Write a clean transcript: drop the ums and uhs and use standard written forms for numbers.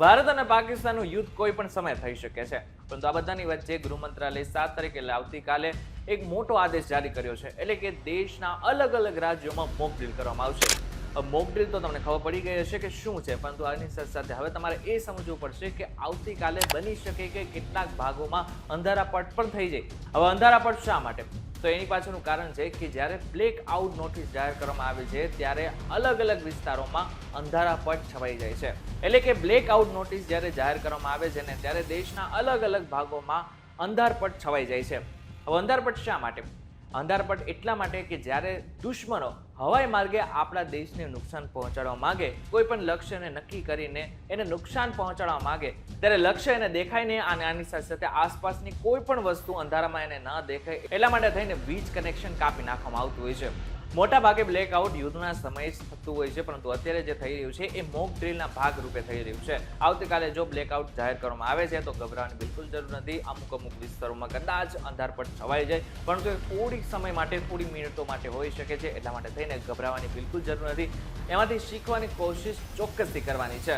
ભારત અને પાકિસ્તાનનું યુદ્ધ કોઈ પણ સમય થઈ શકે છે, પરંતુ આ બધાની વચ્ચે ગૃહ મંત્રાલય 7 તારીખે એટલે આવતીકાલે એક મોટો આદેશ જારી કર્યો છે, એટલે કે દેશના અલગ અલગ રાજ્યોમાં મોક ડ્રીલ કરવામાં આવશે। મોક ડ્રીલ તો તમને ખબર પડી ગઈ હશે કે શું છે, પરંતુ આની સાથે હવે તમારે એ સમજવું પડશે કે આવતીકાલે બની શકે કે કેટલાક ભાગોમાં અંધારાપટ પણ થઈ જાય। હવે અંધારાપટ શા માટે? તો એની પાછળનું કારણ છે કે જ્યારે બ્લેક આઉટ નોટિસ જાહેર કરવામાં આવે છે ત્યારે અલગ અલગ વિસ્તારોમાં અંધારાપટ છવાઈ જાય છે। એટલે કે બ્લેક આઉટ નોટિસ જ્યારે જાહેર કરવામાં આવે છે ને ત્યારે દેશના અલગ અલગ ભાગોમાં અંધારપટ છવાઈ જાય છે। હવે અંધારપટ શા માટે? અંધારપટ એટલા માટે કે જ્યારે દુશ્મનો હવાઈ માર્ગે આપણા દેશને નુકસાન પહોંચાડવા માંગે, કોઈ પણ લક્ષ્યને નક્કી કરીને એને નુકસાન પહોંચાડવા માંગે, ત્યારે લક્ષ્ય એને દેખાય નહીં અને આની સાથે સાથે આસપાસની કોઈ પણ વસ્તુ અંધારામાં એને ન દેખાય, એટલા માટે થઈને વીજ કનેક્શન કાપી નાખવામાં આવતું હોય છે। મોટા ભાગે બ્લેકઆઉટ યુદ્ધના સમયે જ થતું હોય છે, પરંતુ અત્યારે જે થઈ રહ્યું છે એ મોક ડ્રીલના ભાગ રૂપે થઈ રહ્યું છે। આવતીકાલે જો બ્લેકઆઉટ જાહેર કરવામાં આવે છે તો ગભરાવાની બિલકુલ જરૂર નથી। અમુક વિસ્તારોમાં કદાચ અંધારપટ છવાઈ જાય, પરંતુ એ થોડી સમય માટે, થોડી મિનિટો માટે હોઈ શકે છે, એટલા માટે થઈને ગભરાવાની બિલકુલ જરૂર નથી। એમાંથી શીખવાની કોશિશ ચોક્કસથી કરવાની છે।